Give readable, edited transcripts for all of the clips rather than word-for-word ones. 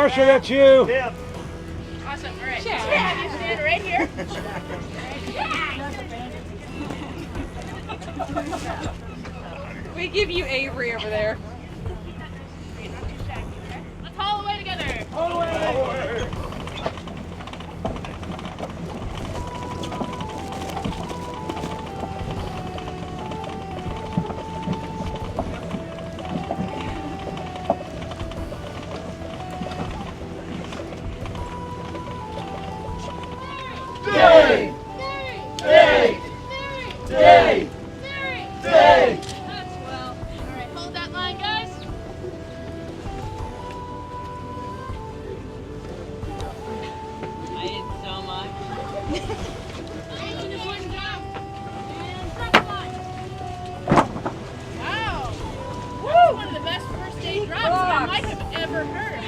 Marcia, that's you. Yeah. Awesome. All right. Have you stand right here. We give you Avery over there. Let's haul away together. Day! Day! Day! Day! That's well. All right, hold that line, guys. I did so much. Wow. That's one of the best first day drops I might have ever heard.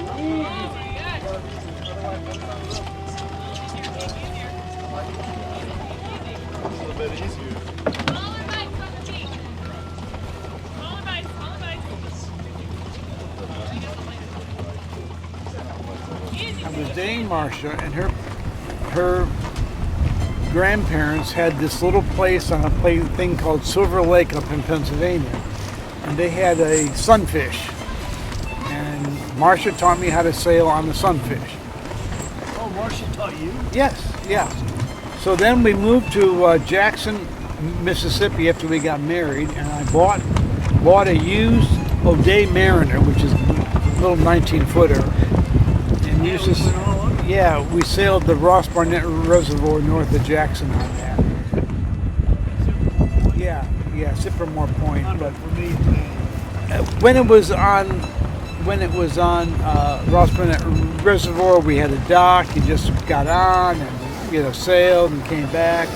Oh my gosh. A little bit easier. Smaller bites on the beach. Smaller bites, smaller bites. Easy. I was dating Marcia, and her grandparents had this little place on a thing called Silver Lake up in Pennsylvania, and they had a sunfish. And Marcia taught me how to sail on the sunfish. Oh, Marcia taught you? Yes, yeah. So then we moved to Jackson, Mississippi after we got married, and I bought a used O'Day Mariner, which is a little 19-footer. And used to, yeah, we sailed the Ross Barnett Reservoir north of Jackson on that. Yeah, Sippermore Point. But For me, man. when it was on Ross Barnett Reservoir, we had a dock. You just got on and sailed and came back.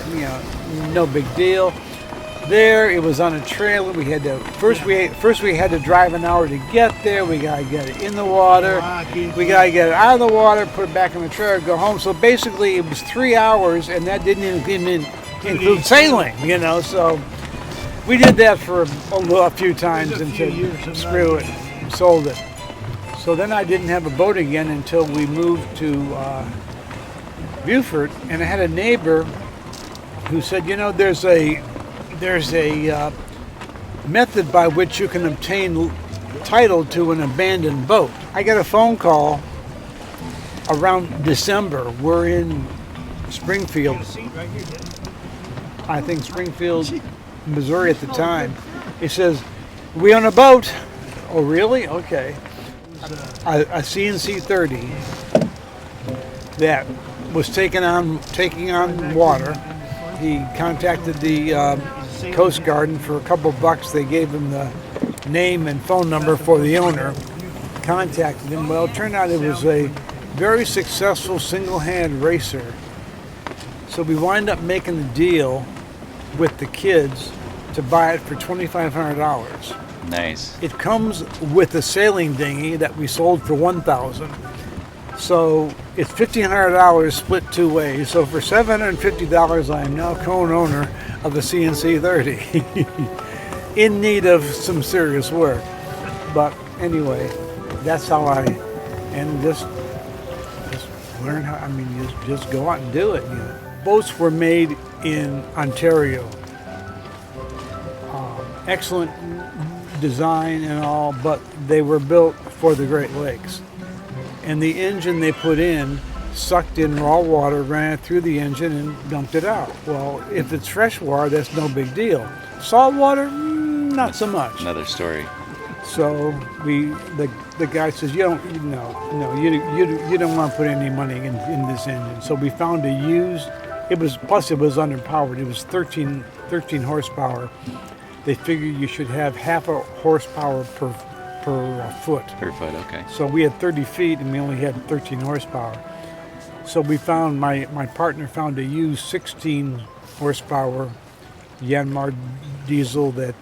No big deal. There, it was on a trailer. We had to first we had to drive an hour to get there. We gotta get it in the water. We gotta get it out of the water, put it back in the trailer, go home. So basically, it was 3 hours, and that didn't even include sailing. So we did that for a few times until screw it, sold it. So then I didn't have a boat again until we moved to Beaufort, and I had a neighbor who said, there's a method by which you can obtain title to an abandoned boat. I got a phone call around December. We're in Springfield, I think Springfield, Missouri at the time. He says, we own a boat. Oh, really? Okay. A CNC 30 that was taking on water. He contacted the Coast Guard, and for a couple bucks they gave him the name and phone number for the owner. Contacted him. Well, it turned out it was a very successful single-hand racer. So we wind up making a deal with the kids to buy it for $2,500. Nice. It comes with a sailing dinghy that we sold for $1,000. So it's $1,500 split two ways. So for $750, I am now co-owner of the CNC 30. In need of some serious work. But anyway, that's how and just learn how, just go out and do it. Boats were made in Ontario. Excellent design and all, but they were built for the Great Lakes. And the engine they put in sucked in raw water, ran it through the engine, and dumped it out. Well, if it's fresh water, that's no big deal. Salt water, not so much. Another story. So the guy says, you don't want to put any money in this engine. So we found a used. It was underpowered. It was 13 horsepower. They figured you should have half a horsepower per foot. Per foot, okay. So we had 30 feet and we only had 13 horsepower. So we found, my partner found a used 16 horsepower Yanmar diesel that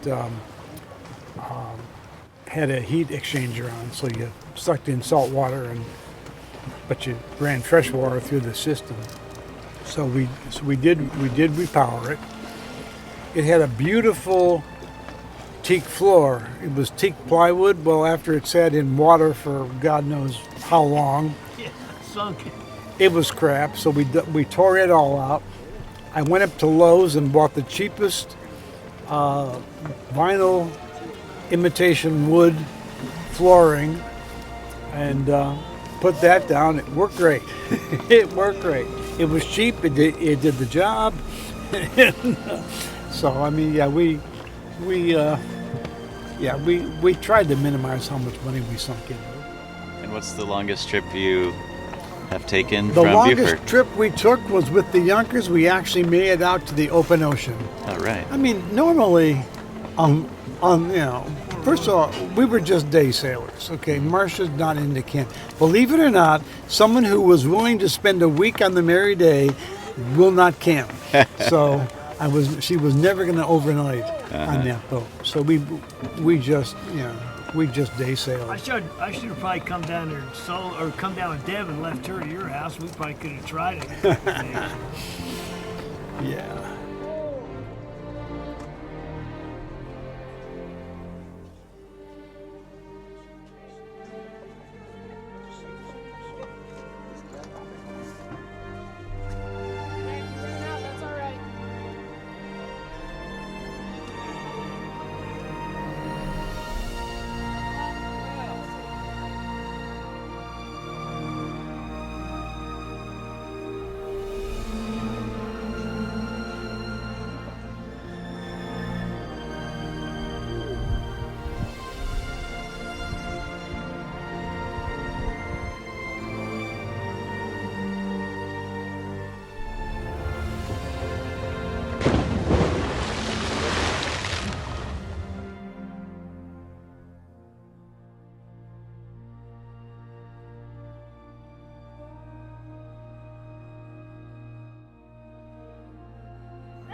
had a heat exchanger on. So you sucked in salt water, but you ran fresh water through the system. So we did repower it. It had a beautiful teak floor. It was teak plywood. Well, after it sat in water for God knows how long, Yeah, sunk. it was crap. So we tore it all out. I went up to Lowe's and bought the cheapest vinyl imitation wood flooring and put that down. It worked great. It worked great. It was cheap. It did the job. So I mean, yeah, we tried to minimize how much money we sunk in. And what's the longest trip you have taken The from longest Beaufort? trip we took was with the Yonkers. We actually made it out to the open ocean. Oh, right. I mean, normally, first of all, we were just day sailors. Okay, Marcia's not into camp. Believe it or not, someone who was willing to spend a week on the Merry Day will not camp. So she was never going to overnight on that boat. So we just day sailed. I should have probably come down there or come down with Deb and left her at your house. We probably could have tried it. Yeah. That's all right.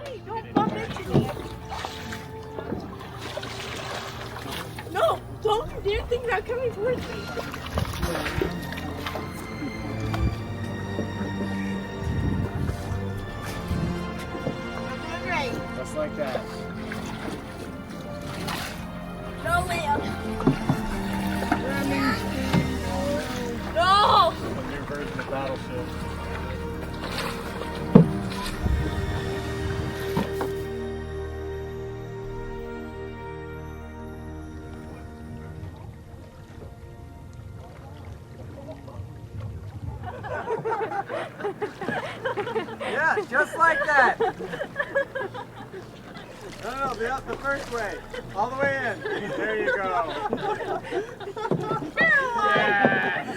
Hey, don't bump into me. No, don't you dare think about coming towards me. You're doing great. Just like that. No, Liam. No! Your version of Battleship. Yeah, just like that. No, the first way. All the way in. There you go. Caroline!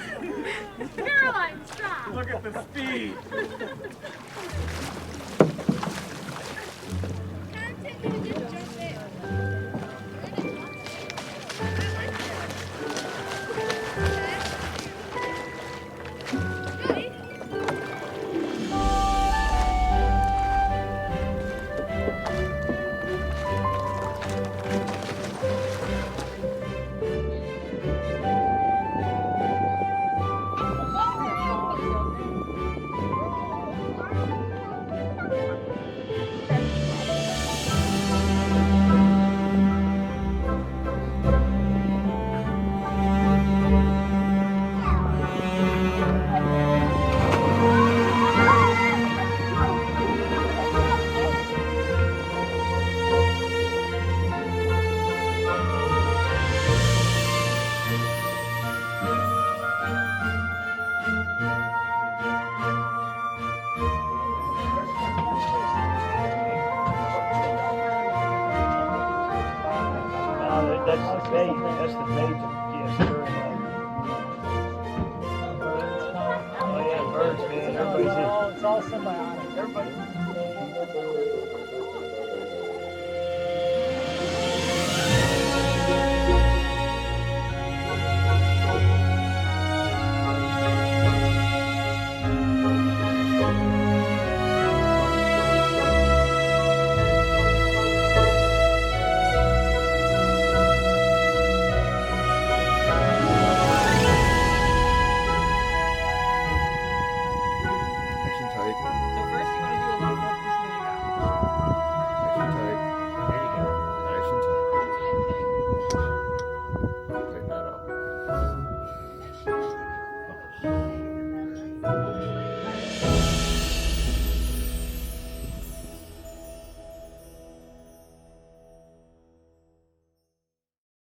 Caroline, stop! Look at the speed. That's the bait. That's the bait. Yes, sir. Oh yeah, birds, man. Everybody's in. It's all symbiotic. Everybody.